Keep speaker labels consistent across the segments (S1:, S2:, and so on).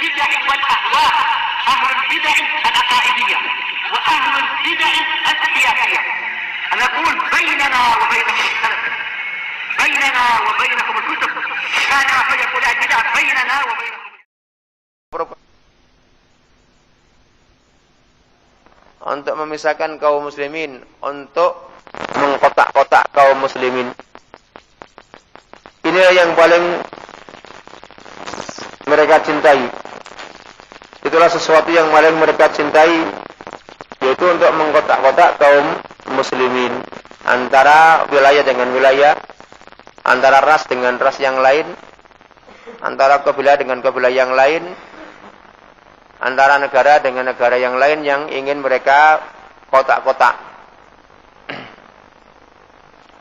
S1: البدع والأهواء، أهل البدع العقائدية وأهل البدع السياسية. أنا أقول بيننا وبينكم السلف، بيننا وبينكم الكتب، كان فيقول البدع بيننا وبينكم.
S2: Untuk memisahkan kaum muslimin, untuk mengkotak-kotak kaum muslimin. Inilah yang paling mereka cintai. Itulah sesuatu yang paling mereka cintai, yaitu untuk mengkotak-kotak kaum muslimin, antara wilayah dengan wilayah, antara ras dengan ras yang lain, antara kabilah dengan kabilah yang lain, antara negara dengan negara yang lain yang ingin mereka kotak-kotak.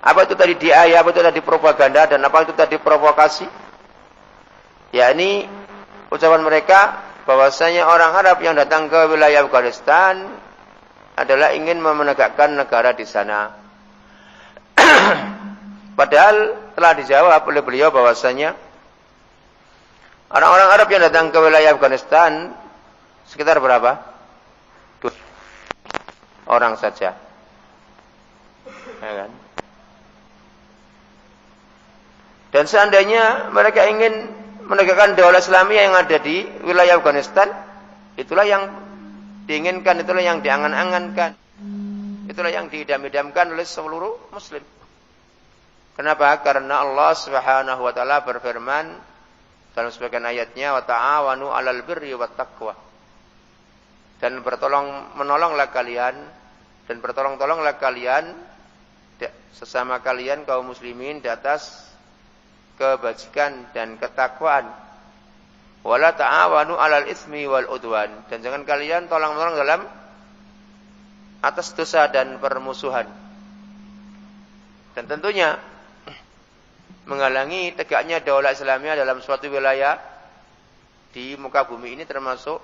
S2: Apa itu tadi diaya, apa itu tadi propaganda, dan apa itu tadi provokasi? Yakni ucapan mereka bahwasanya orang Arab yang datang ke wilayah Afghanistan adalah ingin menegakkan negara di sana. Padahal telah dijawab oleh beliau bahwasanya orang-orang Arab yang datang ke wilayah Afghanistan sekitar berapa? 2 orang saja. Ya kan? Dan seandainya mereka ingin menegakkan daulah Islamiyah yang ada di wilayah Afghanistan, itulah yang diinginkan, itulah yang diangan-angankan, itulah yang diidam-idamkan oleh seluruh muslim. Kenapa? Karena Allah Subhanahu wa taala berfirman dalam sebagian ayatnya, wa ta'awanu 'alal birri wat taqwa. Dan menolonglah kalian, dan bertolong-tolonglah kalian sesama kalian kaum muslimin di atas kebajikan dan ketakwaan. Wala ta'awanu 'alal itsmi wal udwan. Dan jangan kalian tolong-menolong dalam atas dosa dan permusuhan. Dan tentunya menghalangi tegaknya daulah Islamiyah dalam suatu wilayah di muka bumi ini termasuk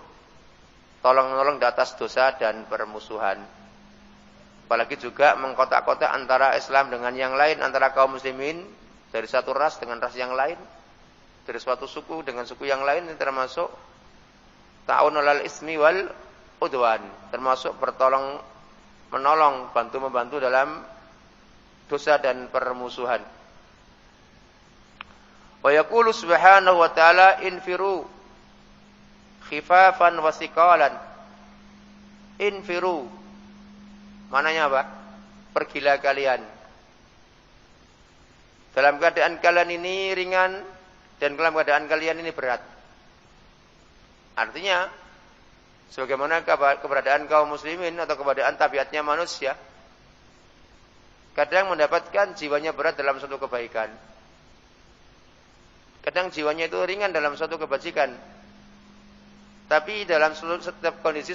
S2: tolong-menolong di atas dosa dan permusuhan. Apalagi juga mengkotak-kotak antara Islam dengan yang lain, antara kaum muslimin dari satu ras dengan ras yang lain, dari suatu suku dengan suku yang lain, ini termasuk ta'awun 'alal ismi wal udwan, termasuk bertolong menolong, bantu-membantu dalam dosa dan permusuhan. Wa yaqulu subhanahu wa ta'ala infiru khifafan wa thiqalan. Infiru mananya apa? Pergilah kalian. Dalam keadaan kalian ini ringan dan dalam keadaan kalian ini berat. Artinya sebagaimana keberadaan kaum muslimin atau keberadaan tabiatnya manusia, kadang mendapatkan jiwanya berat dalam suatu kebaikan, kadang jiwanya itu ringan dalam suatu kebajikan. Tapi dalam setiap kondisi,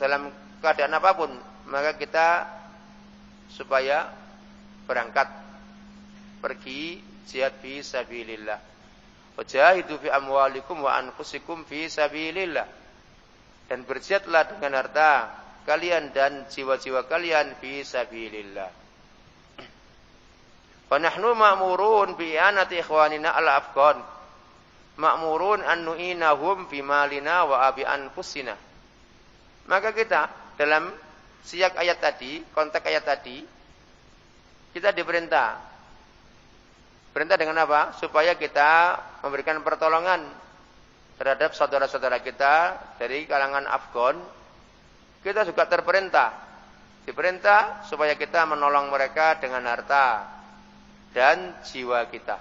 S2: dalam keadaan apapun, maka kita supaya berangkat pergi jihad fi sabilillah. Wajahidu fi amwalikum wa anfusikum fi sabilillah. Dan berjihadlah dengan harta kalian dan jiwa-jiwa kalian fi sabilillah. Wa nahnu ma'murun bi i'anati ikhwanina al-afghan. Ma'murun an nu'inahum fi malina wa abi anfusina. Maka kita dalam siyak ayat tadi, konteks ayat tadi, kita diperintah. Perintah dengan apa? Supaya kita memberikan pertolongan terhadap saudara-saudara kita dari kalangan Afgan. Kita juga diperintah supaya kita menolong mereka dengan harta dan jiwa kita.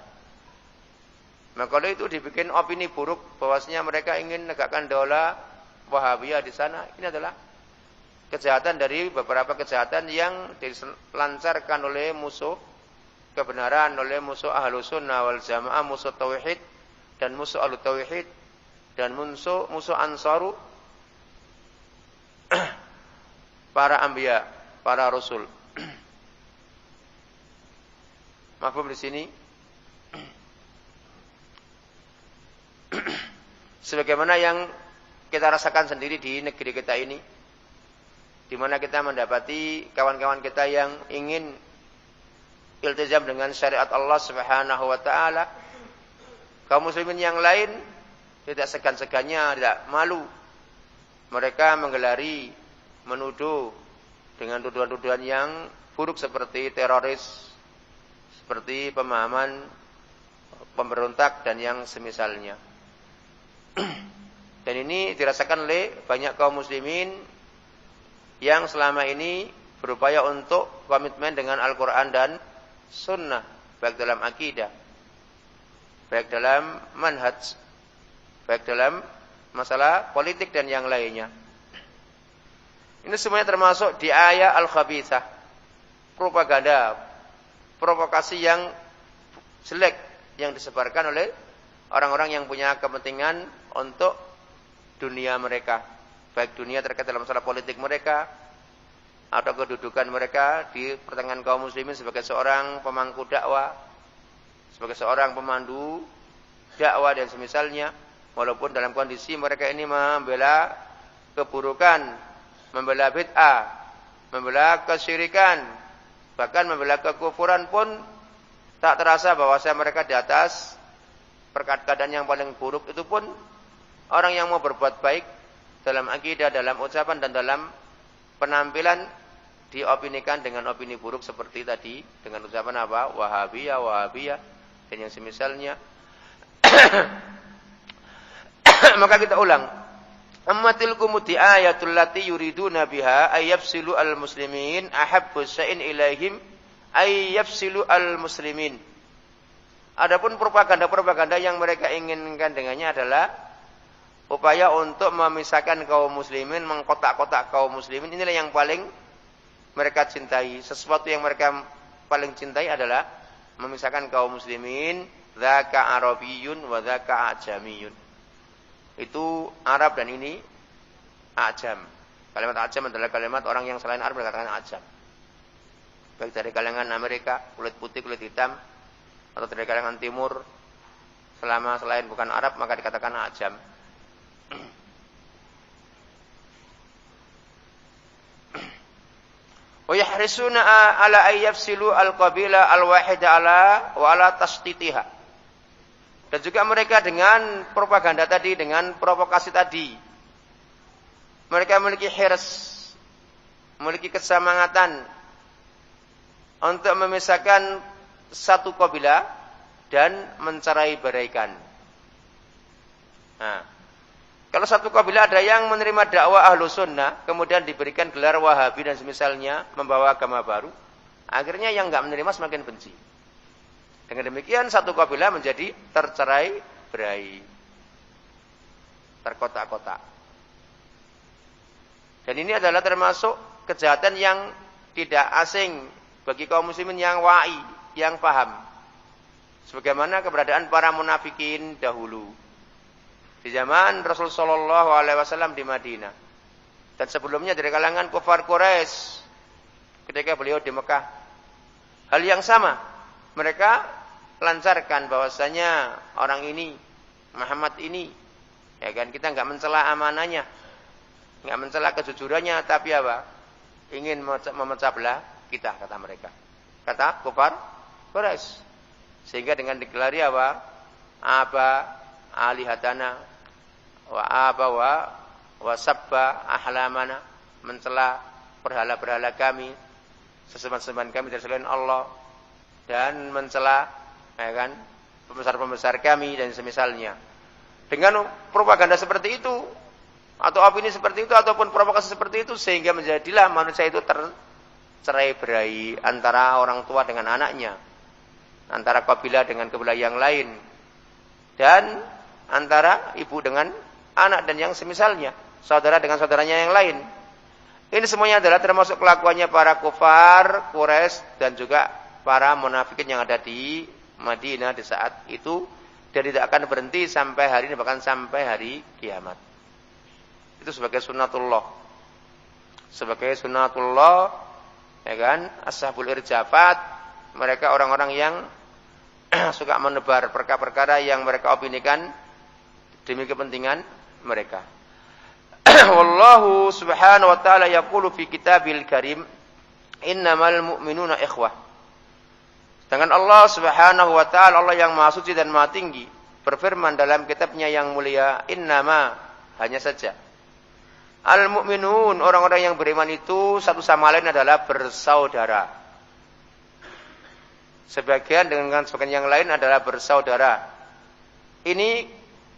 S2: Maka kalau itu dibikin opini buruk bahwasanya mereka ingin menegakkan daulah Wahabiyah di sana, ini adalah kejahatan dari beberapa kejahatan yang dilancarkan oleh musuh kebenaran, oleh musuh Ahlus Sunnah wal Jamaah, musuh tauhid dan musuh Ahlut Tauhid dan musuh Ansaru para anbiya, para rasul. Mafhum di sini? Sebagaimana yang kita rasakan sendiri di negeri kita ini, di mana kita mendapati kawan-kawan kita yang ingin iltizam dengan syariat Allah Subhanahu wa taala, kaum muslimin yang lain tidak segan-segannya, tidak malu. Mereka menggelari, menuduh dengan tuduhan-tuduhan yang buruk seperti teroris, seperti pemahaman pemberontak dan yang semisalnya. Dan ini dirasakan oleh banyak kaum muslimin yang selama ini berupaya untuk komitmen dengan Al-Quran dan Sunnah, baik dalam akidah, baik dalam manhaj, baik dalam masalah politik dan yang lainnya. Ini semuanya termasuk di ayat Al-Khabithah, propaganda, provokasi yang jelek yang disebarkan oleh orang-orang yang punya kepentingan untuk dunia mereka, baik dunia terkait dalam masalah politik mereka atau kedudukan mereka di pertengahan kaum muslimin sebagai seorang pemangku dakwah, sebagai seorang pemandu dakwah dan semisalnya, walaupun dalam kondisi mereka ini membela keburukan, membela bid'ah, membela kesyirikan, bahkan membela kekufuran pun tak terasa bahwasanya mereka di atas keadaan yang paling buruk. Itu pun orang yang mau berbuat baik dalam akidah, dalam ucapan dan dalam penampilan diopinikan dengan opini buruk seperti tadi, dengan ucapan apa? Wahabiyah, Wahabiyah dan yang semisalnya. Maka kita ulang. Ammatilkum ayatul lati yuriduna biha ayyafsilu al-muslimin ahabbu syai'in ilaihim ayyafsilu al-muslimin. Adapun propaganda-propaganda yang mereka inginkan dengannya adalah upaya untuk memisahkan kaum muslimin, mengkotak-kotak kaum muslimin. Inilah yang paling mereka cintai. Sesuatu yang mereka paling cintai adalah memisahkan kaum muslimin. Dzaka Arabiyyun wa dzaka Ajamiyun. Itu Arab dan ini Ajam. Kalimat Ajam adalah kalimat orang yang selain Arab dikatakan Ajam. Baik dari kalangan Amerika, kulit putih, kulit hitam, atau dari kalangan timur, selama selain bukan Arab maka dikatakan Ajam. Wa yahrisuna ala ayyafsilu al-qabila al-wahida ala wa ala tashtitiha. Dan juga mereka dengan propaganda tadi, dengan provokasi tadi, mereka memiliki hirs, memiliki kesemangatan untuk memisahkan satu kabilah dan mencerai beraikan. Nah, kalau satu kabilah ada yang menerima dakwah ahlu sunnah, kemudian diberikan gelar Wahabi dan semisalnya, membawa agama baru, akhirnya yang enggak menerima semakin benci. Dengan demikian satu kabilah menjadi tercerai berai, terkotak-kotak. Dan ini adalah termasuk kejahatan yang tidak asing bagi kaum muslimin yang wa'i, yang paham. Sebagaimana keberadaan para munafikin dahulu di zaman Rasulullah sallallahu alaihi wasallam di Madinah, dan sebelumnya dari kalangan kufar Quraisy ketika beliau di Mekah. Hal yang sama, mereka lancarkan bahwasanya orang ini, Muhammad ini, ya kan, kita enggak mencela amanahnya, enggak mencela kejujurannya, tapi apa? Ingin memecah belah kita, kata mereka. Kata kufar Quraisy. Sehingga dengan digelari apa? Aba alihatana wa aba wa sabba ahlamana, mencela berhala-berhala kami, sesembahan-sembahan kami dari selain Allah, dan mencela, ya kan, pembesar-pembesar kami dan semisalnya. Dengan propaganda seperti itu atau opini seperti itu ataupun provokasi seperti itu, sehingga menjadilah manusia itu tercerai berai antara orang tua dengan anaknya, antara kabilah dengan kabilah yang lain, dan antara ibu dengan anak dan yang semisalnya, saudara dengan saudaranya yang lain. Ini semuanya adalah termasuk kelakuannya para kufar Quraisy dan juga para munafikin yang ada di Madinah di saat itu, dan tidak akan berhenti sampai hari ini, bahkan sampai hari kiamat. Itu sebagai sunnatullah, sebagai sunnatullah, ya kan, ashabul irjafat, mereka orang-orang yang suka menebar perkara-perkara yang mereka opinikan demi kepentingan mereka. Wallahu subhanahu wa ta'ala yaqulu fi kitabil karim, innamal mu'minuna ikhwah. Dengan Allah subhanahu wa ta'ala, Allah yang maha suci dan maha tinggi, berfirman dalam kitabnya yang mulia, innama, hanya saja, al-mu'minun, orang-orang yang beriman itu satu sama lain adalah bersaudara. Sebagian dengan sebagian yang lain adalah bersaudara. Ini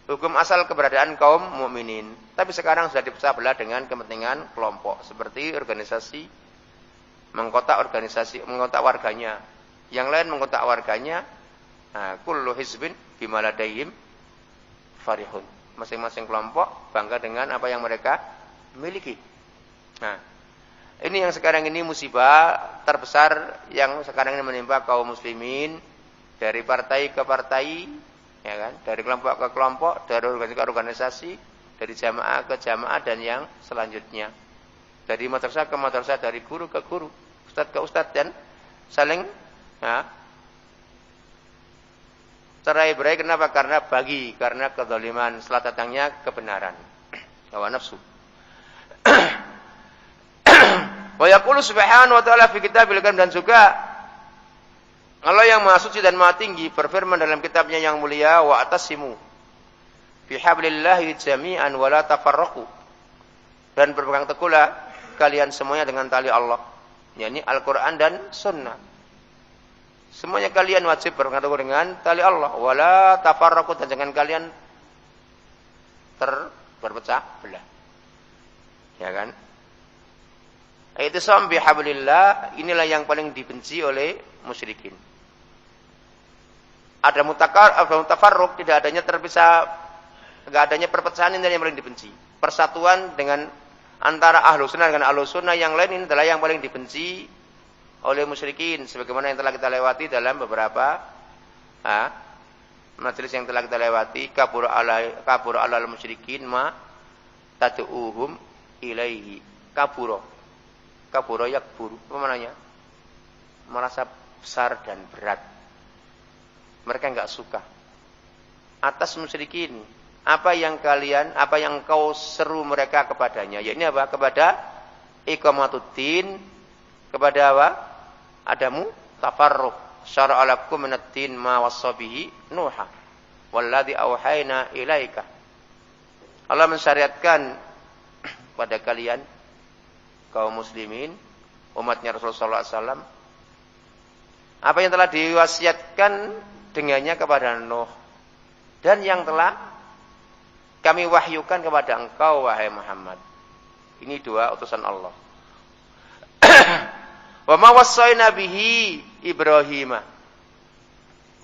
S2: hukum asal keberadaan kaum mukminin. Tapi sekarang sudah dipecah belah dengan kepentingan kelompok. Seperti organisasi, mengkotak warganya. Yang lain mengkotak warganya. Nah, kullu hizbin bima ladaihim farihun. Masing-masing kelompok bangga dengan apa yang mereka miliki. Nah, ini yang sekarang ini musibah terbesar yang sekarang ini menimpa kaum muslimin dari partai ke partai, ya kan? Dari kelompok ke kelompok, dari organisasi ke organisasi, dari jamaah ke jamaah dan yang selanjutnya. Dari madrasah ke madrasah, dari guru ke guru, ustadz ke ustadz dan saling cerai-berai. Kenapa? Karena kezaliman, setelah datangnya kebenaran. Hawa nafsu. Wa yaqulu subhanahu wa ta'ala fi kitabil karim, dan juga Allah yang Maha Suci dan Maha Tinggi berfirman dalam kitabnya yang mulia, wa atasimu bi hablillahi jami'an wa la tafarraqu, dan berpegang teguhlah kalian semuanya dengan tali Allah, yakni Al-Qur'an dan Sunnah. Semuanya kalian wajib berpegang teguh dengan tali Allah, wa la tafarraqu, dan jangan kalian berpecah belah. Ya kan? I'tisam bihablillah, inilah yang paling dibenci oleh musyrikin. Ada mutafarruq, tidak adanya terpisah, enggak adanya perpecahan, ini yang paling dibenci. Persatuan dengan antara ahlu sunnah dengan ahlu sunnah yang lain, ini adalah yang paling dibenci oleh musyrikin. Sebagaimana yang telah kita lewati dalam beberapa majelis yang telah kita lewati, kabur alal musyrikin ma tad'uhum ilaihi. Kaburo yakburu, apa maknanya? Merasa besar dan berat. Mereka enggak suka atas musyrikin. Apa yang kau seru mereka kepadanya? Yakni apa? Kepada iqamatuddin, kepada apa? Adamu tafarruq. Syara'a lakum minad-din ma wassa bihi Nuha walladzi auhayna ilaika. Allah mensyariatkan pada kalian kaum muslimin, umatnya Rasulullah SAW, apa yang telah diwasiatkan dengannya kepada Nuh, dan yang telah kami wahyukan kepada engkau wahai Muhammad. Ini dua utusan Allah. Wa ma wassayna bihi Ibrahim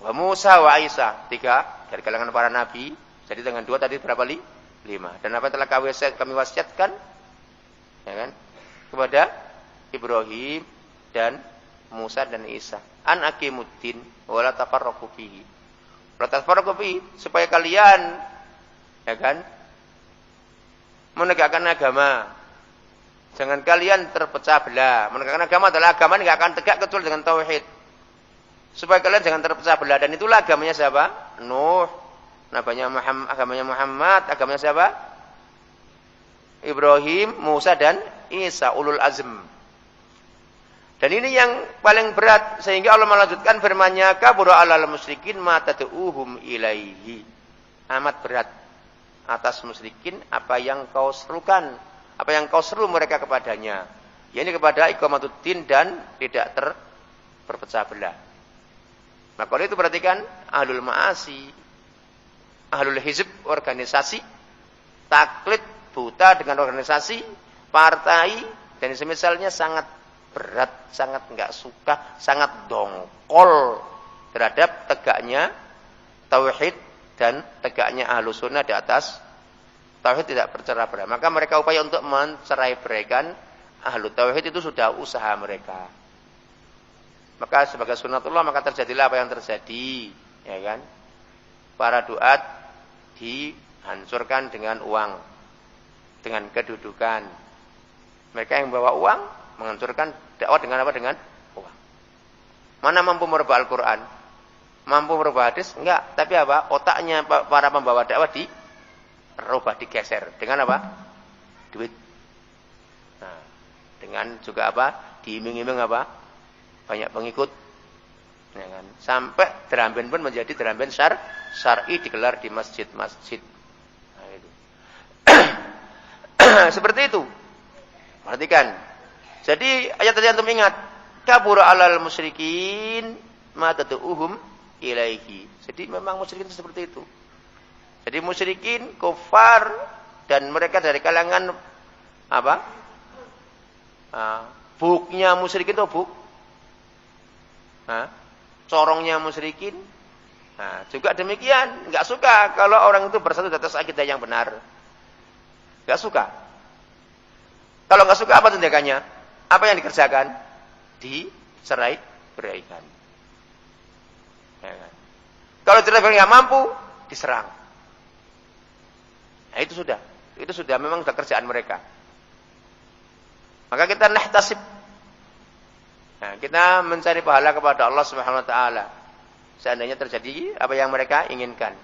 S2: wa Musa wa Isa, 3 dari kalangan para nabi. Jadi dengan 2 tadi berapa? 5. Dan apa yang telah kami wasiatkan, ya kan, kepada Ibrahim dan Musa dan Isa, an aqimuddin wa la tafarraqu fihi. La tafarraqu fihi, supaya kalian, ya kan, menegakkan agama. Jangan kalian terpecah belah. Menegakkan agama adalah agama yang enggak akan tegak kecuali dengan tauhid. Supaya kalian jangan terpecah belah, dan itulah agamanya siapa? Nuh. Agamanya Muhammad, agamanya siapa? Ibrahim, Musa dan Isa, ulul azm. Dan ini yang paling berat, sehingga Allah melanjutkan firman-Nya, kabura alal musyrikin ma tad'uhum ilaihi. Amat berat atas musyrikin apa yang kau serukan, apa yang kau seru mereka kepadanya, yakni kepada iqamatuddin dan tidak berpecah belah. Maka oleh itu perhatikan, ahlul ma'asi, ahlul hizb, organisasi, taklid, buta dengan organisasi, partai, dan semisalnya sangat berat, sangat enggak suka, sangat dongkol terhadap tegaknya tauhid dan tegaknya ahlu sunnah di atas tauhid, tidak bercerai-berai. Maka mereka upaya untuk mencerai-beraikan ahlu tauhid itu sudah usaha mereka. Maka sebagai sunnatullah, maka terjadilah apa yang terjadi, ya kan? Para duat dihancurkan dengan uang, dengan kedudukan. Mereka yang bawa uang menghancurkan dakwah dengan apa? Dengan uang. Mana mampu merubah Al-Quran? Mampu merubah hadis? Enggak. Tapi apa? Otaknya para pembawa dakwah dirubah, digeser. Dengan apa? Duit. Nah, dengan juga apa? Diiming-iming apa? Banyak pengikut. Ya kan? Sampai drum band pun menjadi drum band syar'i digelar di masjid-masjid. Nah, itu. Seperti itu. Perhatikan. Jadi ayat tadi antum ingat, kabura 'alal musyrikin ma tad'uhum ilaihi. Jadi memang musyrikin itu seperti itu. Jadi musyrikin, kufar, dan mereka dari kalangan apa? Buknya musyrikin itu buk. Corongnya musyrikin. Nah, juga demikian, enggak suka kalau orang itu bersatu di atas akidah yang benar. Enggak suka. Kalau enggak suka apa tindakannya? Apa yang dikerjakan? Dicerai-beraikan. Ya kan? Kalau tidak mampu, diserang. Nah, itu sudah memang sudah kerjaan mereka. Maka kita nahtasib. Nah, kita mencari pahala kepada Allah Subhanahu wa taala. Seandainya terjadi apa yang mereka inginkan.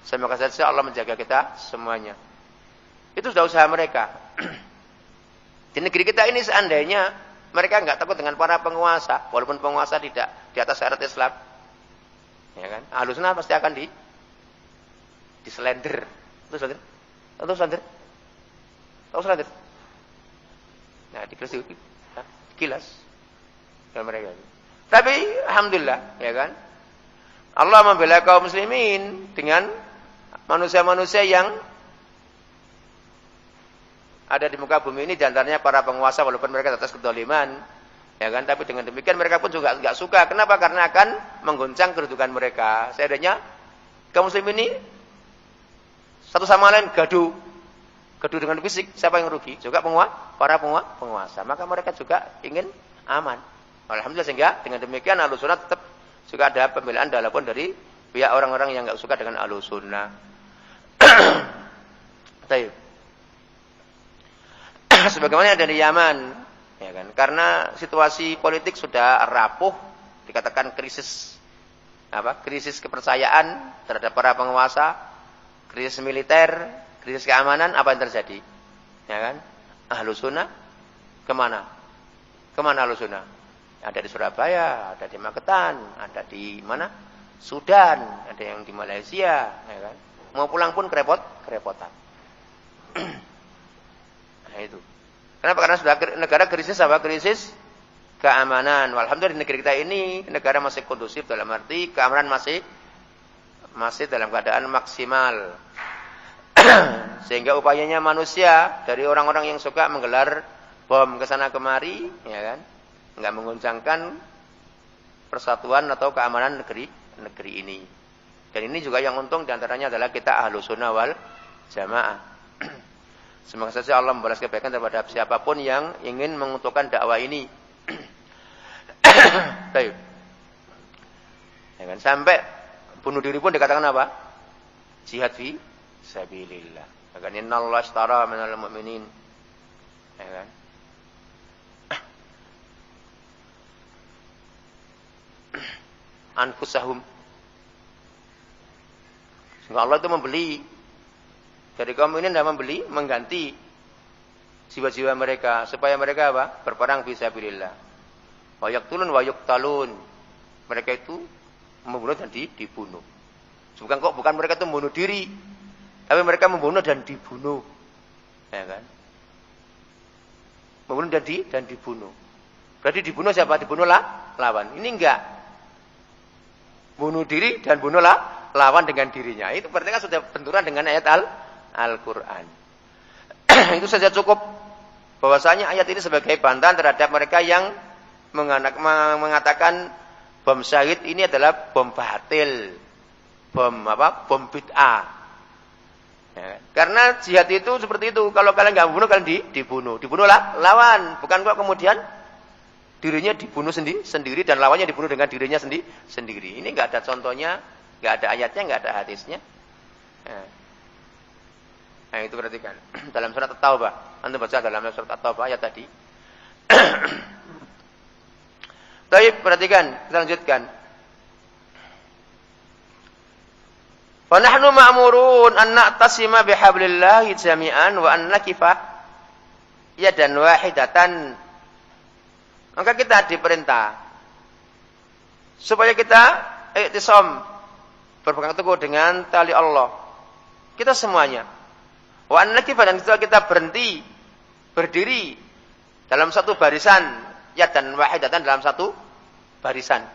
S2: Semoga saja Allah menjaga kita semuanya. Itu sudah usaha mereka. Di negeri kita ini seandainya mereka enggak takut dengan para penguasa, walaupun penguasa tidak di atas syarat Islam. Ya kan? Ahlus Sunnah pasti akan diselender. Itu selender. Atau selender? Tahu selender? Nah, dikilas dan mereka. Tapi alhamdulillah, ya kan? Allah membela kaum muslimin dengan manusia-manusia yang ada di muka bumi ini, di antaranya para penguasa walaupun mereka atas kedzaliman, ya kan? Tapi dengan demikian mereka pun juga enggak suka. Kenapa? Karena akan menggoncang kedudukan mereka. Seandainya kaum muslimin ini satu sama lain gaduh dengan fisik, siapa yang rugi? Juga para penguasa. Maka mereka juga ingin aman. Alhamdulillah, sehingga dengan demikian Ahlus Sunnah tetap juga ada pembelaan walaupun dari pihak orang-orang yang enggak suka dengan Ahlus Sunnah. Baik. Sebagaimana ada di Yaman, ya kan? Karena situasi politik sudah rapuh, dikatakan krisis kepercayaan terhadap para penguasa, krisis militer, krisis keamanan, apa yang terjadi? Ya kan? Ahlus Sunnah kemana? Kemana Ahlus Sunnah? Ada di Surabaya, ada di Magetan, ada di mana? Sudan, ada yang di Malaysia, ya kan? Mau pulang pun kerepotan. Nah, itu. Kenapa? Karena sudah negara krisis apa? Krisis keamanan. Alhamdulillah di negeri kita ini negara masih kondusif, dalam arti keamanan masih dalam keadaan maksimal. Sehingga upayanya manusia dari orang-orang yang suka menggelar bom ke sana kemari, ya kan? Enggak menggoncangkan persatuan atau keamanan negeri ini. Dan ini juga yang untung diantaranya adalah kita Ahlus Sunnah wal Jamaah. Semoga saja Allah membalas kebaikan terhadap siapapun yang ingin menguntungkan dakwah ini. Baik. Ya kan? Sampai bunuh diri pun dikatakan apa? Jihad fi sabilillah. Ya kan? Innallaha ashtara minal mu'minin. Ya kan? Anfusahum. Sehingga Allah itu membeli dari kaum ini, dan membeli, mengganti jiwa-jiwa mereka supaya mereka apa? Berperang fi sabilillah. Wa yaqtulun wa yuqtalun. Mereka itu membunuh dan dibunuh. Bukan mereka itu membunuh diri, tapi mereka membunuh dan dibunuh. Ya kan? Membunuh dan dibunuh. Berarti dibunuh siapa? Dibunuh lawan. Ini enggak. Bunuh diri dan bunuhlah lawan dengan dirinya. Itu berarti kan sudah benturan dengan ayat Al-Quran. Itu saja cukup. Bahwasanya ayat ini sebagai bantahan terhadap mereka yang mengatakan bom syahid ini adalah bom batil. Bom bid'ah. Ya, karena jihad itu seperti itu. Kalau kalian nggak membunuh, kalian dibunuh. Dibunuhlah lawan. Bukan kok kemudian dirinya dibunuh sendiri dan lawannya dibunuh dengan dirinya sendiri. Ini nggak ada contohnya, nggak ada ayatnya, nggak ada hadisnya. Nah, itu perhatikan. Dalam surat At-Taubah. Antum baca dalam surat At-Taubah ayat tadi. Baik, perhatikan. Kita lanjutkan. Wa nahnu ma'murun an na'tasima bihablillahi jami'an wa an nakifa yadan wahidatan. Maka kita diperintah supaya kita i'tisam, berpegang teguh dengan tali Allah. Kita semuanya. Wa an-nakifa, dan kita berhenti, berdiri dalam satu barisan, yadan wahidatan, dalam satu barisan.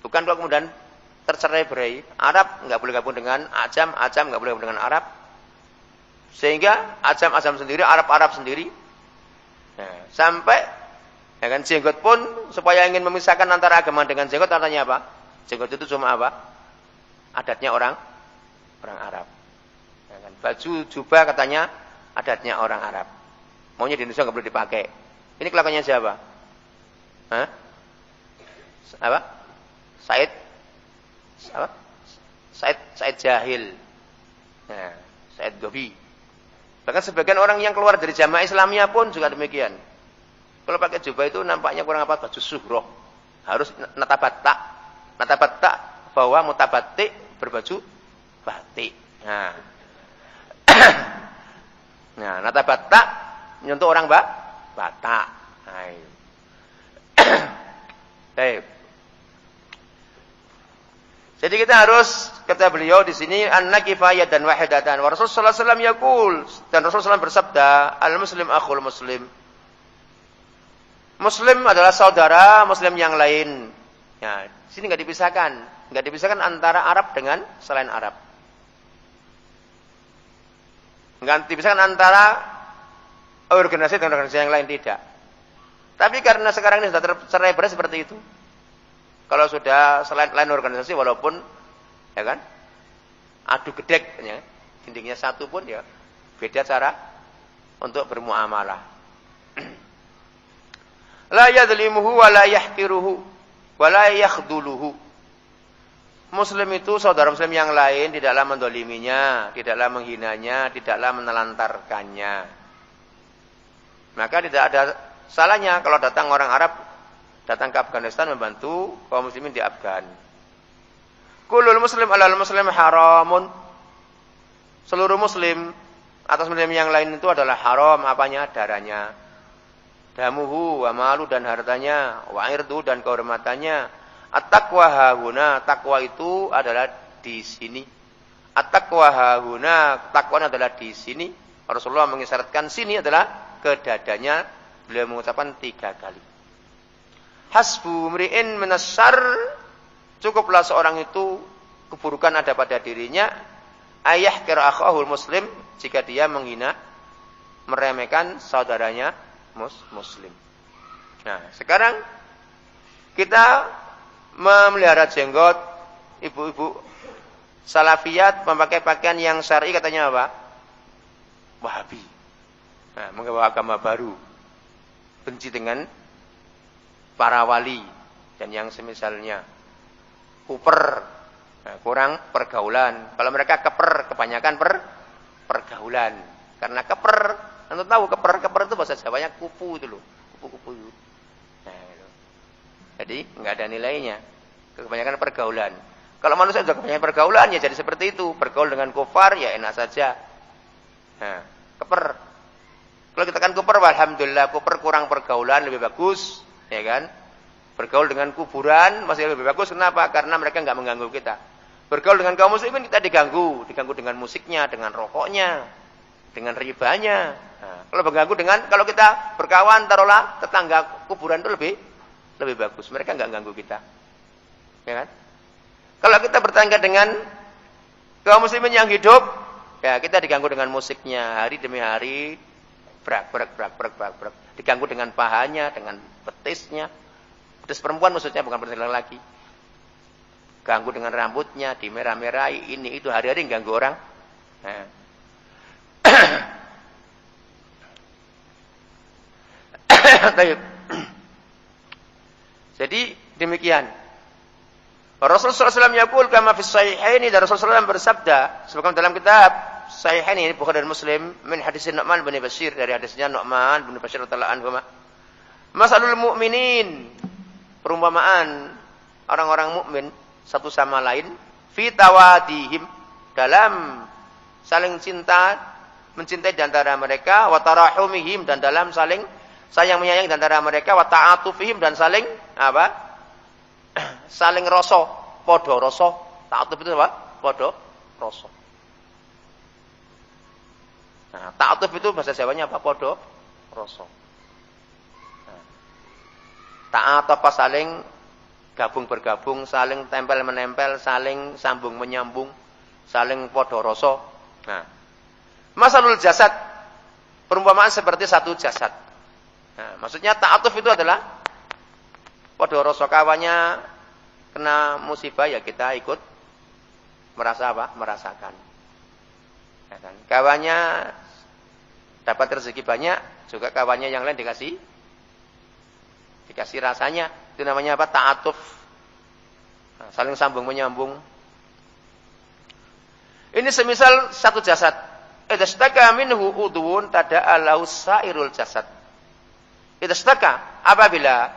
S2: Bukan kalau kemudian tercerai-berai. Arab enggak boleh gabung dengan Ajam, Ajam enggak boleh gabung dengan Arab. Sehingga Ajam sendiri, Arab sendiri. Nah, sampai ya kan, jenggot pun supaya ingin memisahkan antara agama dengan jenggot, katanya apa? Jenggot itu cuma apa? Adatnya orang Arab. Ya kan, baju jubah katanya adatnya orang Arab. Maunya di Indonesia enggak boleh dipakai. Ini kelakuannya siapa? Hah? Apa? Said Jahil. Nah, Said Gobi. Bahkan sebagian orang yang keluar dari jamaah Islamiyah pun juga demikian. Kalau pakai jubah itu nampaknya kurang apa? Baju suhroh. Harus natabatta. Natabatta bahwa mutabatik berbaju batik. Nah. Nah, natabatta untuk orang Batak. Nah, baik. Jadi kita harus, kata beliau di sini, an-nakifa yadan wahidatan. Wa Rasulullah sallallahu alaihi wasallam yaqul, dan Rasulullah SAW bersabda, al-muslim akhul muslim. Muslim adalah saudara muslim yang lain. Ya, di sini enggak dipisahkan antara Arab dengan selain Arab. Enggak dipisahkan antara organisasi dengan organisasi yang lain, tidak. Tapi karena sekarang ini sudah tercerai-berai seperti itu. Kalau sudah selain organisasi, walaupun ya kan adu gedek, ya, dindingnya satu pun ya beda cara untuk bermuamalah. La yadlimuhu wa la yahqiruhu wa la yakhduluhu. Muslim itu saudara muslim yang lain tidaklah mendoliminya, tidaklah menghinanya, tidaklah menelantarkannya. Maka tidak ada salahnya kalau datang orang Arab datang ke Afghanistan membantu kaum muslimin di Afgan. Kullul muslim alal muslim haramun. Seluruh muslim atas muslim yang lain itu adalah haram, apanya? Darahnya. Damuhu wa malu, dan hartanya, wa irdu, dan kehormatannya. At-taqwa hahuna, takwa itu adalah di sini. At-taqwa hahuna, takwa adalah di sini. Rasulullah mengisyaratkan sini adalah ke dadanya. Beliau mengucapkan 3 kali. Hasbu mri'in minasyarr, cukuplah seorang itu keburukan ada pada dirinya, ayah kira akhahul muslim, jika dia menghina, meremehkan saudaranya muslim. Nah, sekarang kita memelihara jenggot, ibu-ibu salafiyat memakai pakaian yang syar'i, katanya apa? Wahabi. Nah, membawa agama baru, benci dengan para wali dan yang semisalnya, kuper, nah, kurang pergaulan. Kalau mereka keper, kebanyakan pergaulan. Karena keper, anda tahu keper itu bahasa Jawanya kupu itu loh, kupu-kupu itu. Nah, gitu. Jadi nggak ada nilainya, kebanyakan pergaulan. Kalau manusia sudah kebanyakan pergaulan ya jadi seperti itu, bergaul dengan kufar ya enak saja. Nah, keper. Kalau kita kan kuper, alhamdulillah kuper kurang pergaulan lebih bagus. Ya kan? Bergaul dengan kuburan masih lebih bagus. Kenapa? Karena mereka enggak mengganggu kita. Bergaul dengan kaum muslimin kita diganggu dengan musiknya, dengan rokoknya, dengan ribanya. Nah, kalau kita berkawan, taruhlah tetangga kuburan itu lebih bagus. Mereka enggak mengganggu kita. Ya kan? Kalau kita bertangga dengan kaum muslimin yang hidup, ya kita diganggu dengan musiknya hari demi hari. Brak. Diganggu dengan pahanya, dengan betisnya. Betis perempuan maksudnya, bukan betis laki. Ganggu dengan rambutnya, dimerah-merahi, ini itu hari-hari ganggu orang. Nah. Jadi demikian. Rasulullah SAW yaqul kama fi sahihaini, dan Rasulullah SAW bersabda sebagaimana dalam kitab Sahihain ini Bukhari dan Muslim, min hadis Nu'man bin Bashir, dari hadisnya Nu'man bin Bashir radhiyallahu anhu. Masalul mu'minin, perumpamaan orang-orang mukmin satu sama lain, fi tawadihim, dalam saling cinta, mencintai di antara mereka, wa tarahumihim, dan dalam saling sayang menyayangi di antara mereka, wa ta'atufihim, dan saling apa? saling rasa, padha rasa. Ta'atuf itu apa? Padha rasa. Nah, ta'atuf itu bahasa Jawanya apa? Padha rasa. Nah, ta'atuf saling gabung bergabung, saling tempel menempel, saling sambung menyambung, saling padha rasa. Nah, masalul jasad, perumpamaan seperti satu jasad. Nah, maksudnya ta'atuf itu adalah padha rasa, kawannya kena musibah ya kita ikut merasa apa? Merasakan. Ya kan? Kawannya dapat rezeki banyak, juga kawannya yang lain dikasih rasanya. Itu namanya apa? Ta'atuf. Nah, saling sambung menyambung. Ini semisal satu jasad. Idastaka minhu udwun tada'alahu sairul jasad. Idastaka, apabila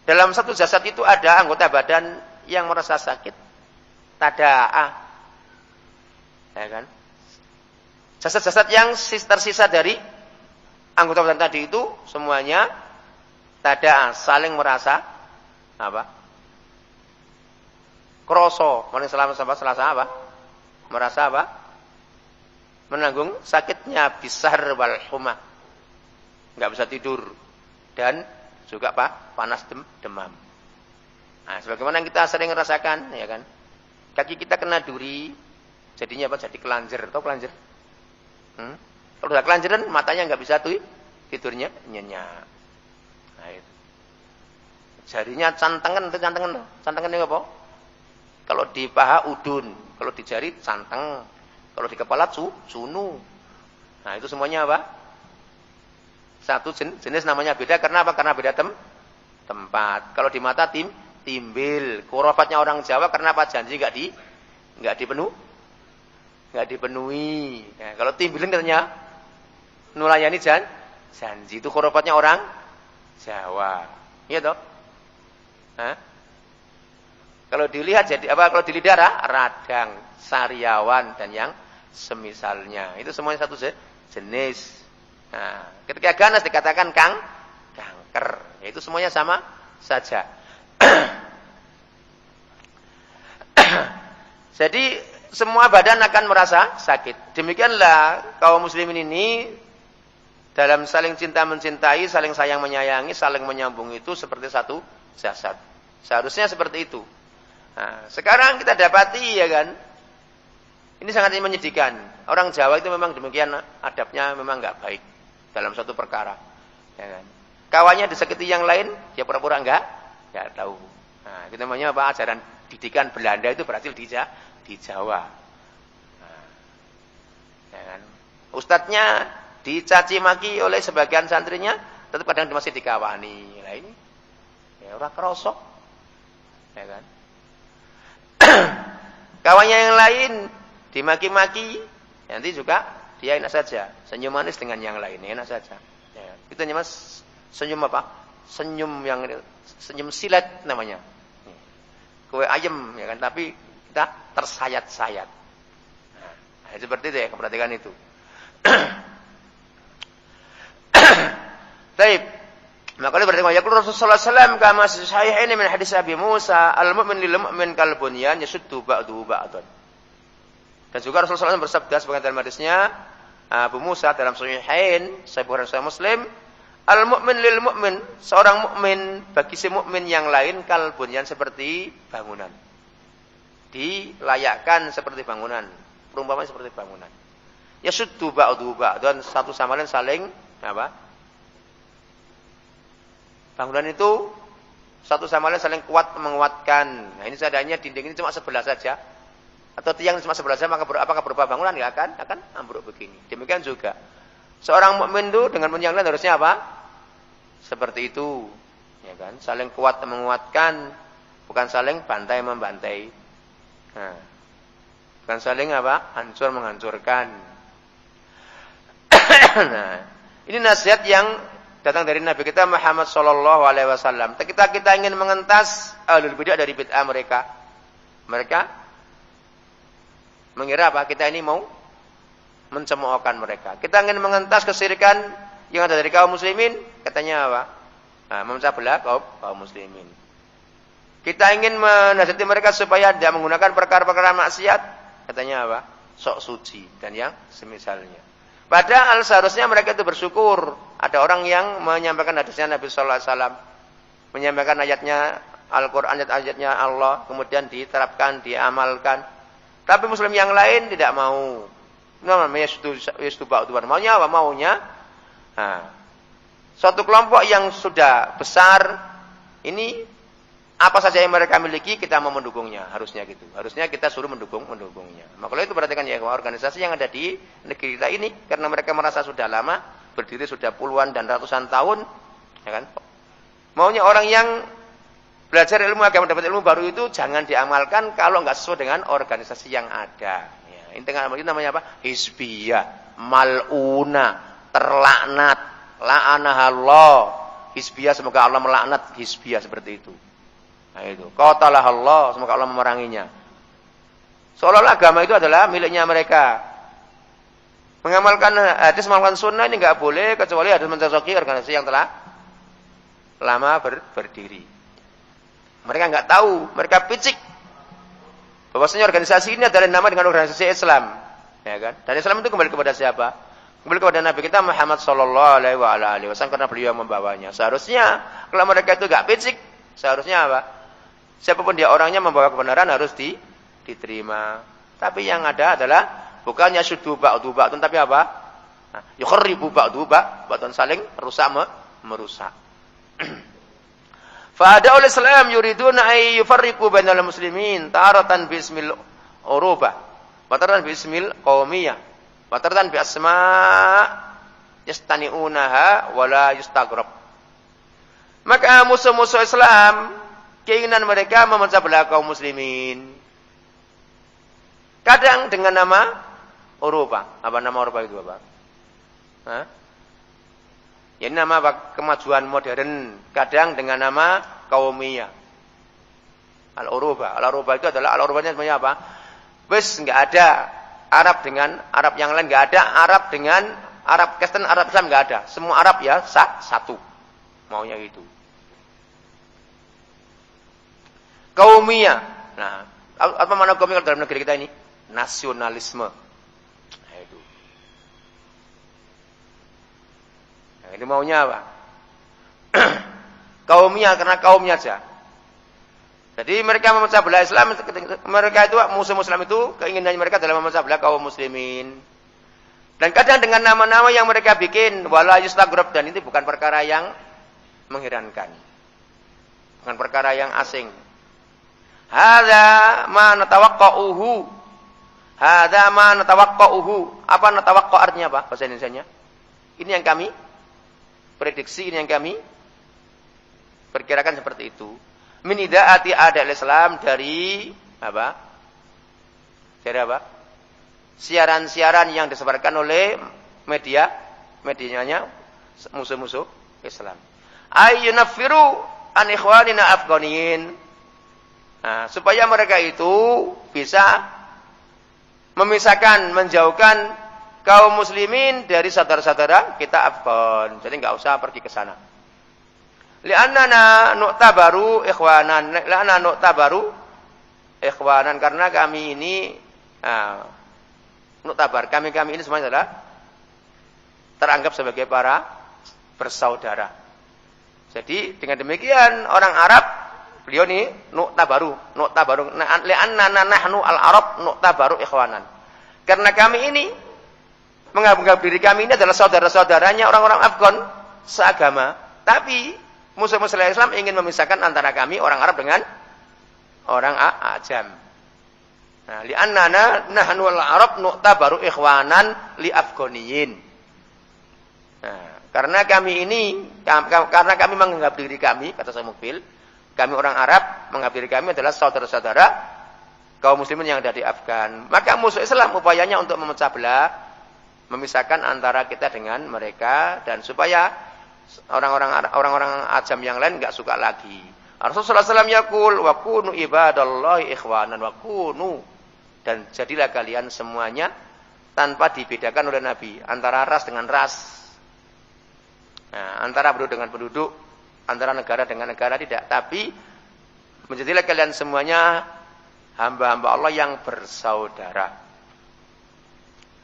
S2: dalam satu jasad itu ada anggota badan yang merasa sakit, tada'a. Ya kan? Jasad-jasad yang tersisa dari anggota badan tadi itu semuanya tada'a, saling merasa apa? Kroso, selasa apa? Merasa apa? Menanggung sakitnya bisar wal humah. Enggak bisa tidur dan juga apa? Panas demam. Nah, sebagaimana kita sering merasakan, ya kan? Kaki kita kena duri, jadinya apa? Jadi kelanjer. Tahu kelanjer? Kalau udah kelanjeran, matanya nggak bisa tuh tidurnya nyenyak. Nah, itu. Jarinya cantengan itu apa? Kalau di paha udun, kalau di jari canteng, kalau di kepala sunu. Nah, itu semuanya apa? Satu jenis namanya beda karena apa? Karena beda tempat. Kalau di mata timbil. Khurafatnya orang Jawa karena apa? Janji nggak dipenuhi. Nah, kalau timbilin katanya nulayani janji, itu khurafatnya orang Jawa. Iya toh? Hah? Kalau dilihat jadi apa? Kalau dilidara radang, sariawan dan yang semisalnya. Itu semuanya satu jenis. Nah, ketika ganas dikatakan kanker. Itu semuanya sama saja. Jadi semua badan akan merasa sakit. Demikianlah kaum muslimin ini dalam saling cinta mencintai, saling sayang menyayangi, saling menyambung itu seperti satu jasad. Seharusnya seperti itu. Nah, sekarang kita dapati ya kan, ini sangat menyedihkan. Orang Jawa itu memang demikian, adabnya memang nggak baik dalam suatu perkara. Ya kan? Kawannya disakiti yang lain, dia pura-pura nggak tahu. Nah, itu namanya apa? Ajaran didikan Belanda itu berhasil di Jawa. Nah, ya kan? Ustadznya dicaci maki oleh sebagian santrinya, tetap kadang masih dikawani. Nah ini, ya orang kerosok, ya kan? Kawannya yang lain dimaki-maki, nanti juga dia enak saja, senyum manis dengan yang lain, enak saja. Ya, itu namanya senyum apa? Senyum silet namanya. Kue ayam, ya kan? Tapi kita tersayat-sayat. Nah, seperti itu ya, perhatikan itu. Baik. Maka berarti yaqul Rasulullah sallallahu alaihi wasallam kama sahihaini min hadis Abi Musa, al-mu'min lil mu'min kal bunyan yasuddu ba'duhu ba'dan. Dan juga Rasulullah SAW bersabda sebagian dalam hadisnya Abu Musa dalam Sahihain, Sahih Bukhari dan Muslim, al-mu'min lil mu'min, seorang mukmin bagi si mukmin yang lain kal bunyan seperti bangunan. Dilayakkan seperti bangunan, perumpamaan seperti bangunan. Yasuddu ba'duhu ba'dan, satu sama lain saling apa? Bangunan itu satu sama lain saling kuat menguatkan. Nah, ini seadanya dinding ini cuma sebelah saja. Atau tiang cuma sebelah saja, maka apakah berupa bangunan? Ya akan ambruk begini. Demikian juga seorang mukmin itu dengan yang lain harusnya apa? Seperti itu. Ya kan? Saling kuat menguatkan, bukan saling bantai membantai. Nah, bukan saling apa? Hancur menghancurkan. Nah, ini nasihat yang datang dari Nabi kita Muhammad sallallahu alaihi wasallam. Kita ingin mengentas ahlul bid'ah dari bid'ah mereka. Mereka mengira apa? Kita ini mau mencemoohkan mereka. Kita ingin mengentas kesyirikan yang ada dari kaum muslimin, katanya apa? Nah, memecah belah kaum muslimin. Kita ingin menasihati mereka supaya tidak menggunakan perkara-perkara maksiat. Katanya apa? Sok suci dan yang semisalnya. Padahal seharusnya mereka itu bersyukur. Ada orang yang menyampaikan hadisnya Nabi sallallahu alaihi wasallam, menyampaikan ayatnya Al-Qur'an, ayat-ayatnya Allah, kemudian diterapkan, diamalkan. Tapi muslim yang lain tidak mau. Namanya maunya apa? Maunya suatu kelompok yang sudah besar ini apa saja yang mereka miliki kita mau mendukungnya, harusnya gitu. Harusnya kita suruh mendukungnya. Maka kalau itu perhatikan ya, organisasi yang ada di negeri kita ini karena mereka merasa sudah lama, berdiri sudah puluhan dan ratusan tahun, ya kan? Maunya orang yang belajar ilmu agama dapat ilmu baru itu jangan diamalkan kalau enggak sesuai dengan organisasi yang ada. Ya, ini namanya apa? Hizbiyah, mal'una, terlaknat, la'anahallah. Hizbiyah semoga Allah melaknat hizbiyah seperti itu. Nah itu, qatalah Allah, semoga Allah memeranginya. Seolah-olah agama itu adalah miliknya mereka. Mengamalkan hadis, mengamalkan sunnah ini enggak boleh kecuali hadis mencocoki organisasi yang telah lama berdiri. Mereka enggak tahu, mereka picik bahwasanya organisasi ini adalah nama dengan organisasi Islam, ya kan? Dan Islam itu kembali kepada siapa? Kembali kepada Nabi kita Muhammad sallallahu alaihi wasallam karena beliau yang membawanya. Seharusnya kalau mereka itu enggak picik, seharusnya apa? Siapapun dia orangnya membawa kebenaran harus diterima. Tapi yang ada adalah bukannya syuddu ba'du ba'dun tapi apa? Yukhribu ba'du ba'dun, saling rusak merusak. Fa'ada'ul Islam yuriduna ay yufarriqu bainal muslimin taratan bismil urubah, wa taratan bismil qaumiyah, wa taratan bi asma' yastani'unaha wa la yustaghrab. Maka musuh-musuh Islam keinginan mereka memecah belah kaum muslimin. Kadang dengan nama Uruba. Apa nama Uruba itu apa? Ya nama apa? Kemajuan modern. Kadang dengan nama Qaumiyah. Al-Uruba. Al-Uruba itu adalah Al-Urubanya sebenarnya apa? Wes enggak ada Arab dengan Arab yang lain, enggak ada Arab dengan Arab Kristen, Arab Islam enggak ada. Semua Arab ya satu. Maunya itu. Qaumiyah. Nah, apa makna qaumiyah dalam negeri kita ini? Nasionalisme. Nah, itu. Nah, ini maunya apa? Qaumiyah karena kaumnya aja. Jadi mereka memecah belah Islam, mereka itu musuh Muslim itu keinginannya mereka adalah memecah belah kaum muslimin. Dan kadang dengan nama-nama yang mereka bikin, wala yustaghrab, dan ini bukan perkara yang mengherankan. Bukan perkara yang asing. Hadza ma natawaqqa'uhu. Hadza ma natawaqqa'uhu. Apa natawaqqa' artinya apa bahasa Indonesianya? Ini yang kami prediksi, ini yang kami perkirakan seperti itu. Min idaati adal Islam dari apa? Dari apa? Siaran-siaran yang disebarkan oleh medianya musuh-musuh Islam. Ayyunaffiru an ikhwanina afghaniyin. Nah, supaya mereka itu bisa memisahkan, menjauhkan kaum muslimin dari saudara-saudara kita Afgan. Jadi enggak usah pergi ke sana. Li'annana nu'tabaru ikhwanan. Li'annana nu'tabaru ikhwanan. Karena kami ini nu'tabar. Kami ini semuanya adalah teranggap sebagai para bersaudara. Jadi dengan demikian orang Arab, beliau ini nu'tabaru. Li'annana nahnu al-Arab nu'tabaru ikhwanan. Karena kami ini menganggap diri kami ini adalah saudara-saudaranya orang-orang Afgan seagama. Tapi musuh-musuh Islam ingin memisahkan antara kami orang Arab dengan orang Ajam. Nah, li'annana nahnu al-Arab nu'tabaru ikhwanan li Afghaniyin. Nah, karena kami menganggap diri kami, kata Syekh Mukbil, kami orang Arab menganggap diri kami adalah saudara-saudara kaum muslimin yang ada di Afgan. Maka musuh Islam upayanya untuk memecah belah, memisahkan antara kita dengan mereka, dan supaya orang-orang Ajam yang lain enggak suka lagi. Rasulullah SAW yaqul wa kunu ibadallahi ikhwanan wa kunu, dan jadilah kalian semuanya tanpa dibedakan oleh Nabi antara ras dengan ras. Nah, antara penduduk dengan penduduk, antara negara dengan negara tidak, tapi Menjadilah kalian semuanya hamba-hamba Allah yang bersaudara.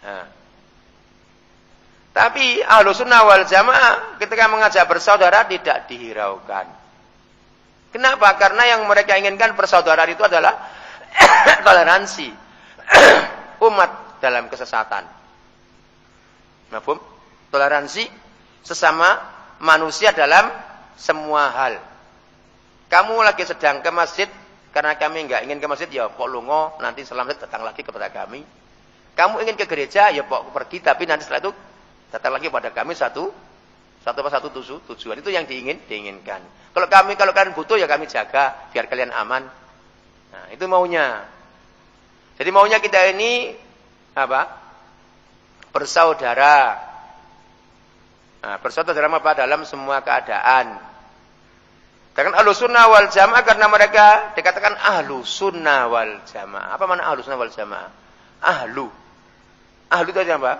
S2: Nah. Tapi Ahlussunnah wal Jamaah ketika mengajak bersaudara tidak dihiraukan. Kenapa? Karena yang mereka inginkan persaudaraan itu adalah toleransi umat dalam kesesatan. Mafhum? Toleransi sesama manusia dalam semua hal. Kamu lagi sedang ke masjid, karena kami enggak ingin ke masjid, ya pok lungo, nanti setelah masjid datang lagi kepada kami. Kamu ingin ke gereja, ya pok pergi, tapi nanti setelah itu datang lagi pada kami satu tujuan. Itu yang diinginkan. Kalau kalian butuh, ya kami jaga biar kalian aman. Nah, itu maunya. Jadi maunya kita ini apa? Bersaudara. Nah, bersaudara apa? Dalam semua keadaan. Dengan Ahlussunnah wal Jamaah karena mereka dikatakan Ahlussunnah wal Jamaah. Apa makna Ahlussunnah wal Jamaah? Ahlu itu apa?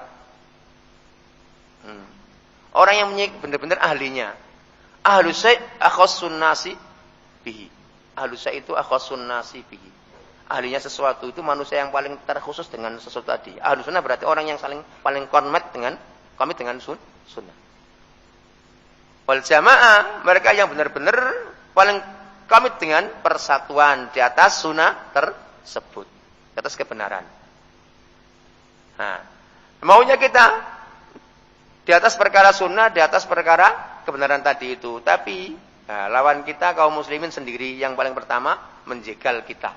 S2: Orang yang benar-benar ahlinya. Ahlu syai' akhassun nasi bihi. Ahlu syai' itu akhassun nasi bihi. Ahlinya sesuatu itu manusia yang paling terkhusus dengan sesuatu tadi. Ahlu sunnah berarti orang yang paling komit dengan sunnah. Wal jamaah mereka yang benar-benar paling komit dengan persatuan di atas sunnah tersebut, di atas kebenaran. Nah, maunya kita di atas perkara sunnah, di atas perkara kebenaran tadi itu. Tapi lawan kita kaum muslimin sendiri yang paling pertama menjegal kita.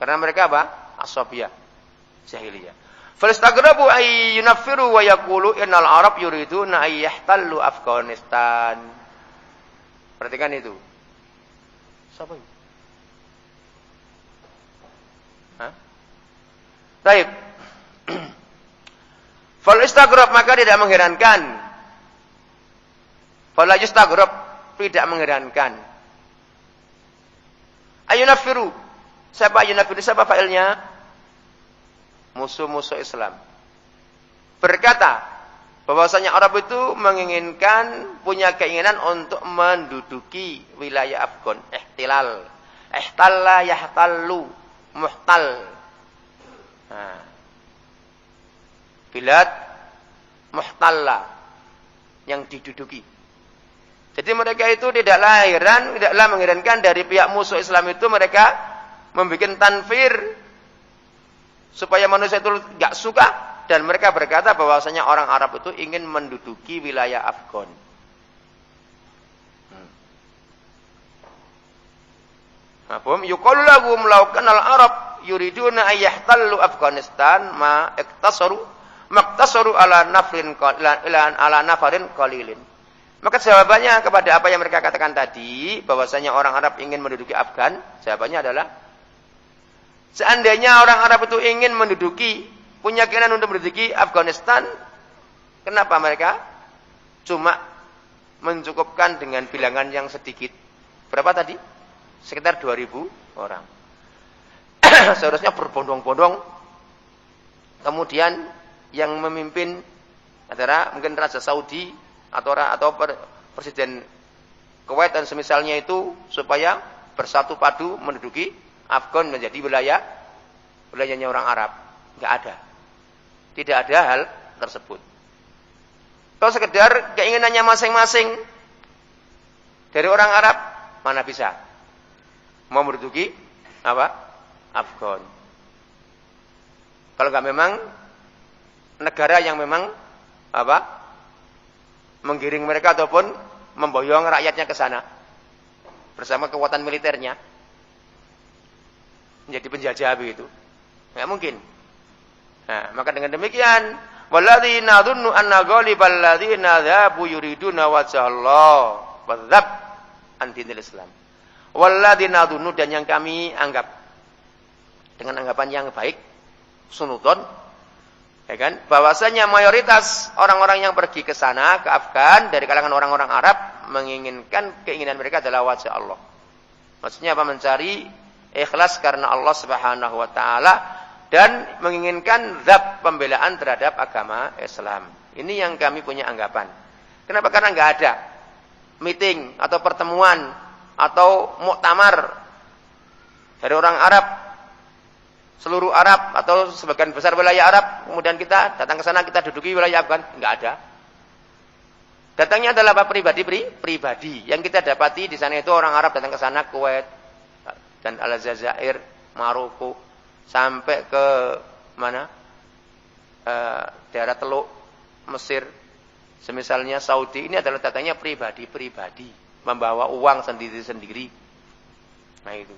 S2: Karena mereka apa? Ashabiyah, jahiliyah. Falastaghrabu ay yunaffiru wa yaqulu innal arab yuriduna ay yahtallu Afghanistan. Perhatikan itu. Siapa itu? Hah? Baik. Falastaghrab maka tidak mengherankan. Falastaghrab tidak mengherankan. Ayunaffiru. Siapa ayunaffiru? Siapa fa'ilnya? Musuh-musuh Islam berkata bahwasanya Arab itu menginginkan, punya keinginan untuk menduduki wilayah Afgan. Ihtilal, ihtalla yahtallu, muhtal. Nah, bilad muhtalla, yang diduduki. Jadi mereka itu tidaklah mengherankan dari pihak musuh Islam itu mereka membuat tanfir supaya manusia itu enggak suka, dan mereka berkata bahwasanya orang Arab itu ingin menduduki wilayah Afgan. Mafhum? Yuqalu lahum law kana al-arab yuriduna ay yahtallu Afghanistan ma iktasaru ala nafarin qalilin. Maka jawabannya kepada apa yang mereka katakan tadi bahwasanya orang Arab ingin menduduki Afgan, jawabannya adalah seandainya orang Arab itu ingin menduduki, punya keinginan untuk menduduki Afghanistan, kenapa mereka cuma mencukupkan dengan bilangan yang sedikit? Berapa tadi? Sekitar 2.000 orang. Seharusnya berbondong-bondong. Kemudian yang memimpin adalah mungkin Raja Saudi atau Presiden Kuwait dan semisalnya itu, supaya bersatu padu menduduki Afgan menjadi wilayahnya orang Arab. Enggak ada. Tidak ada hal tersebut. Kalau sekedar keinginannya masing-masing dari orang Arab, mana bisa mau menduduki apa? Afgan. Kalau enggak memang negara yang memang apa? Menggiring mereka ataupun memboyong rakyatnya ke sana bersama kekuatan militernya. Menjadi penjajah begitu. Enggak mungkin. Nah, maka dengan demikian, walladzina dzunnu anna ghalibal ladzina dzabu yuriduna wajhallah wadzab an dinil Islam. Walladzina dzunnu, dan yang kami anggap dengan anggapan yang baik, sunudzon, ya kan, bahwasanya mayoritas orang-orang yang pergi ke sana, ke Afgan dari kalangan orang-orang Arab, menginginkan, keinginan mereka adalah wajah Allah. Maksudnya apa? Mencari ikhlas karena Allah Subhanahu wa taala dan menginginkan zat pembelaan terhadap agama Islam. Ini yang kami punya anggapan. Kenapa? Karena enggak ada meeting atau pertemuan atau muktamar dari orang Arab, seluruh Arab atau sebagian besar wilayah Arab, kemudian kita datang ke sana, kita duduki wilayah Afgan, enggak ada. Datangnya adalah apa? Pribadi. Yang kita dapati di sana itu orang Arab datang ke sana, Kuwait dan Aljazair, Maroko, sampai ke mana? Daerah Teluk, Mesir, semisalnya Saudi. Ini adalah datangnya pribadi, membawa uang sendiri-sendiri. Nah itu.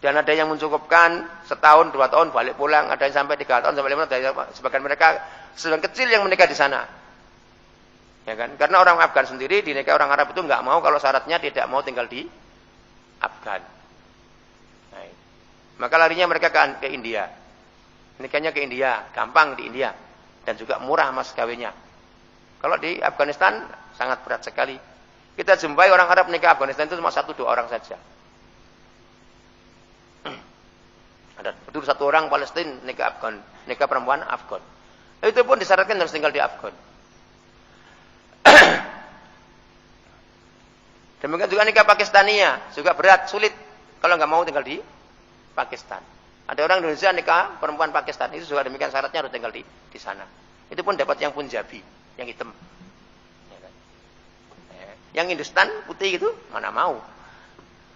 S2: Dan ada yang mencukupkan setahun, 2 tahun balik pulang, ada yang sampai 3 tahun, sampai 5 tahun. Sebagian mereka sebagian kecil yang menikah di sana. Ya kan? Karena orang Afgan sendiri dinikah orang Arab itu enggak mau kalau syaratnya tidak mau tinggal di Afgan. Nah, maka larinya mereka ke India. Nikahnya ke India, gampang di India dan juga murah mas kawinnya. Kalau di Afghanistan sangat berat sekali. Kita jumpai orang Arab nikah Afghanistan itu cuma 1-2 orang saja. Ada betul 1 orang Palestina nikah Afgan, nikah perempuan Afgan. Itu pun disyaratkan harus tinggal di Afgan. Demikian juga nikah Pakistania, juga berat, sulit kalau nggak mau tinggal di Pakistan. Ada orang Indonesia nikah perempuan Pakistan, itu juga demikian syaratnya harus tinggal di sana. Itu pun dapat yang Punjabi, yang hitam. Ya kan? Yang Hindustan putih gitu, mana mau?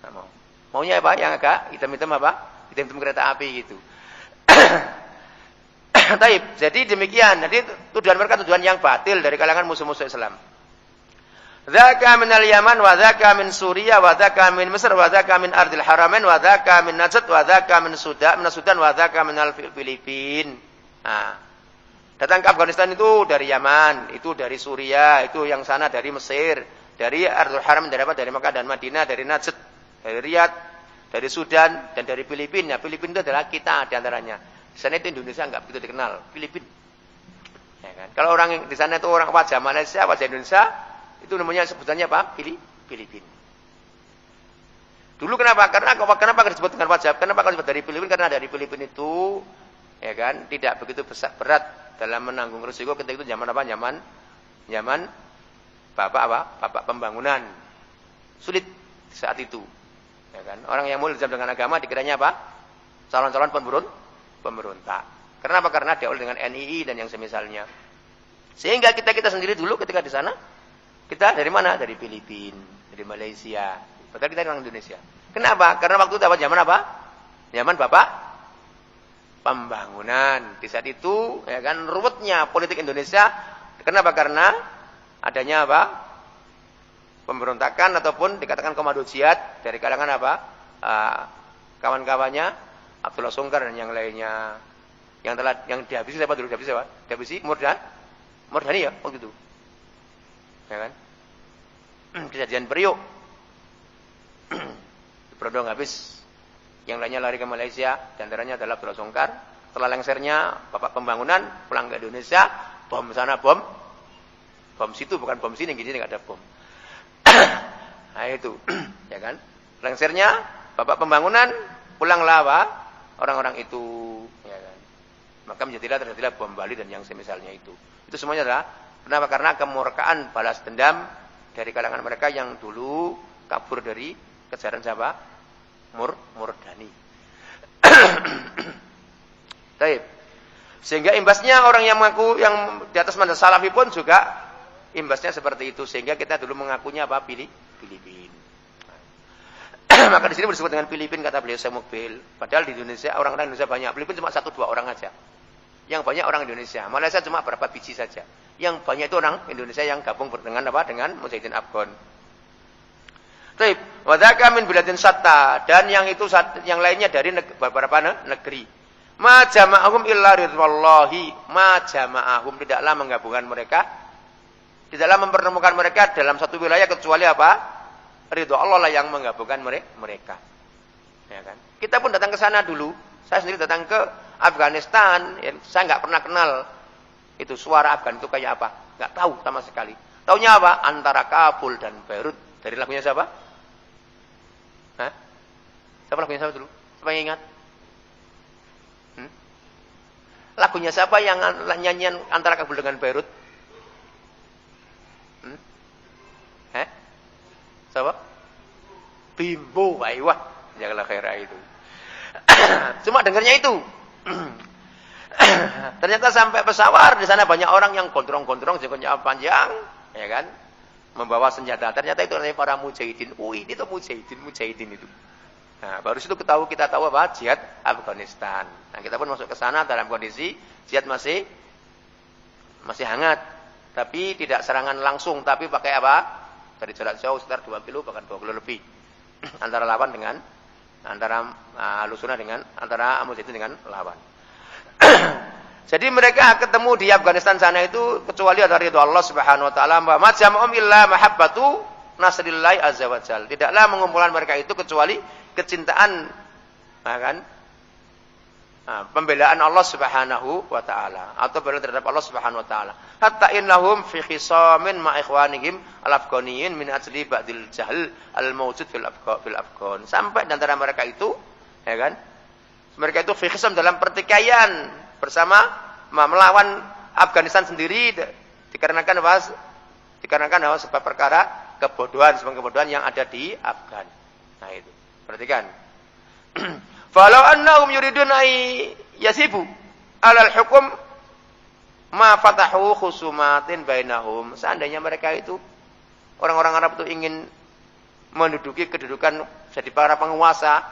S2: Nggak mau. Maunya apa? Yang agak hitam-hitam apa? Hitam-hitam kereta api gitu. Taib. Jadi demikian. Jadi tujuan mereka tujuan yang batil dari kalangan musuh-musuh Islam. Dzaka minal Yaman wa dzaka min Suriah wa dzaka min Mesir wa dzaka min ardil haramain wa dzaka min Najd wa dzaka min Sudan wa dzaka minal Filipin. Nah, datang ke Afghanistan itu dari Yaman, itu dari Suriah, itu yang sana dari Mesir, dari Ardul Haram, dari apa? Dari Makkah dan Madinah, dari Najd, dari Riyadh, dari Sudan, dan dari Filipina. Filipina itu adalah kita di antaranya. Di sana itu Indonesia enggak begitu dikenal. Filipina. Ya kan? Kalau orang di sana itu orang wajah Malaysia, wajah Indonesia, itu namanya sebutannya apa? Filipina. Dulu kenapa? Kenapa disebut dengan wajah? Kenapa kalau disebut dari Filipina? Karena dari Filipina itu, ya kan, tidak begitu berat dalam menanggung risiko ketika itu zaman apa? Zaman bapak pembangunan. Sulit saat itu. Ya kan? Orang yang mulai dengan agama dikiranya apa? Calon-calon pemberontak. Kenapa? Karena diawali dengan NII dan yang semisalnya. Sehingga kita sendiri dulu ketika di sana, kita dari mana? Dari Filipina, dari Malaysia. Padahal kita orang Indonesia. Kenapa? Karena waktu itu zaman apa? Zaman bapak pembangunan. Di saat itu, ya kan, ruwetnya politik Indonesia. Kenapa? Karena adanya apa? Pemberontakan ataupun dikatakan komando jihad dari kalangan apa? Kawan-kawannya Abdullah Sungkar dan yang lainnya. Yang dihabisi siapa dulu? Dihabisi Murdani ya waktu itu. Ya kan? Kejadian Priok. Berondong habis. Yang lainnya lari ke Malaysia, di antaranya adalah Abdullah Sungkar. Setelah lengsernya bapak pembangunan pulang ke Indonesia, bom sana bom situ bukan bom sini, gini enggak ada bom. Nah itu, ya kan? Lengsernya bapak pembangunan pulanglah apa? Orang-orang itu, ya kan? Maka terjadilah bom Bali dan yang semisalnya itu. Itu semuanya adalah kenapa? Karena kemurkaan balas dendam dari kalangan mereka yang dulu kabur dari kejaran siapa? Murdani. Baik. Sehingga imbasnya orang yang mengaku yang di atas manhaj salafi pun juga imbasnya seperti itu, sehingga kita dulu mengakunya apa? Filipina. Maka di sini disebut dengan Filipina kata beliau Syekh Mukbil. Padahal di Indonesia orang-orang Indonesia banyak. Filipina cuma 1-2 orang aja. Yang banyak orang Indonesia. Malaysia cuma berapa biji saja. Yang banyak itu orang Indonesia yang gabung dengan apa? Dengan Mujahidin Afgan. Baik, wa dzaka min biladin syatta, dan yang itu yang lainnya dari beberapa negeri. Ma jama'ahum illa ridwallahi, ma jama'ahum, tidaklah menggabungkan mereka, tidaklah mempertemukan mereka dalam satu wilayah kecuali apa? Ridho Allah lah yang menggabungkan mereka. Ya kan? Kita pun datang ke sana dulu. Saya sendiri datang ke Afghanistan, ya, saya nggak pernah kenal itu suara Afgan itu kayak apa, nggak tahu sama sekali. Taunya apa? Antara Kabul dan Beirut. Dari lagunya siapa? Hah? Siapa lagunya siapa dulu? Siapa yang ingat? Lagunya siapa yang nyanyian antara Kabul dengan Beirut? Bimbo, wah, jazakallahu khairan itu. Cuma dengarnya itu. Ternyata sampai pesawat di sana banyak orang yang gondrong-gondrong, jenggotnya panjang, ya kan? Membawa senjata. Ternyata itu adalah para mujahidin. Ini tuh mujahidin itu. Nah, baru situ kita tahu apa? Jihad Afghanistan. Nah, kita pun masuk ke sana dalam kondisi jihad masih hangat. Tapi tidak serangan langsung, tapi pakai apa? Dari jarak jauh sekitar 2 kilo bahkan 2 kilo lebih. Antara lawan dengan antara Ahlussunnah dengan antara mujahidin dengan lawan. Jadi mereka ketemu di Afghanistan sana itu kecuali ada ridha Allah Subhanahu wa taala, wa majama'um illa mahabbatu nasrillahi azza wajal. Tidaklah mengumpulkan mereka itu kecuali kecintaan, kan? Pembelaan Allah Subhanahu wa taala atau pembelaan terhadap Allah Subhanahu wa taala. Hatta innahum fi khisamin ma ikhwanihim al-afghaniyin min ajli ba'dil jahl al-mawjud fil Afghan. Sampai di antara mereka itu, ya kan? Mereka itu fi khisam dalam pertikaian bersama melawan Afghanistan sendiri dikarenakan sebab perkara sebab kebodohan yang ada di Afgan. Nah itu. Perhatikan. Falau annahum yuridun ay yasibu alal hukum ma fatahu khusumatin bainahum. Seandainya mereka itu orang-orang Arab itu ingin menduduki kedudukan jadi para penguasa,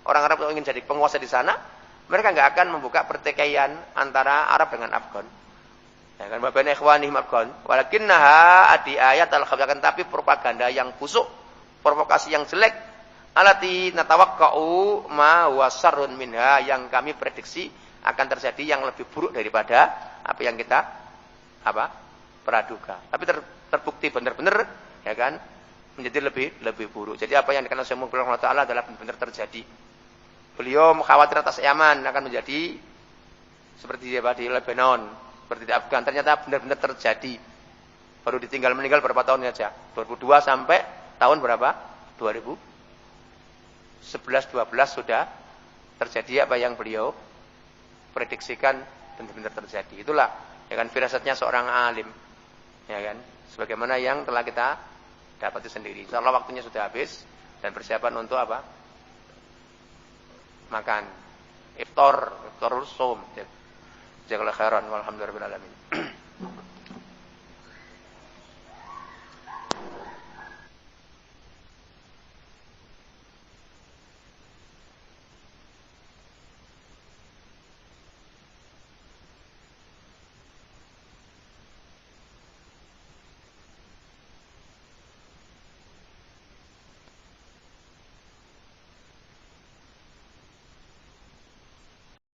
S2: orang Arab itu ingin jadi penguasa di sana, mereka enggak akan membuka pertikaian antara Arab dengan Afgan. Ya kan, wa baina ikhwanihim Afgan. Walakinnaha adi ayat al-khabakan, tapi propaganda yang busuk, provokasi yang jelek, alati natawaqqa'u ma wasarrun minha, yang kami prediksi akan terjadi yang lebih buruk daripada apa yang kita praduga. Tapi terbukti benar-benar, ya kan, menjadi lebih buruk. Jadi apa yang dikatakan Syekh Muhammad Taala adalah benar-benar terjadi. Beliau khawatir atas Yaman akan menjadi seperti di Lebanon, seperti di Afgan. Ternyata benar-benar terjadi. Baru ditinggal meninggal berapa tahun saja? 2002 sampai tahun berapa? 2011-12 sudah terjadi apa yang beliau prediksikan, benar-benar terjadi. Itulah, ya kan, firasatnya seorang alim, ya kan, sebagaimana yang telah kita dapati sendiri. Insyaallah waktunya sudah habis dan persiapan untuk apa? Makan iftar rusum. Jazakallahu khairan walhamdulillahirabbil alamin.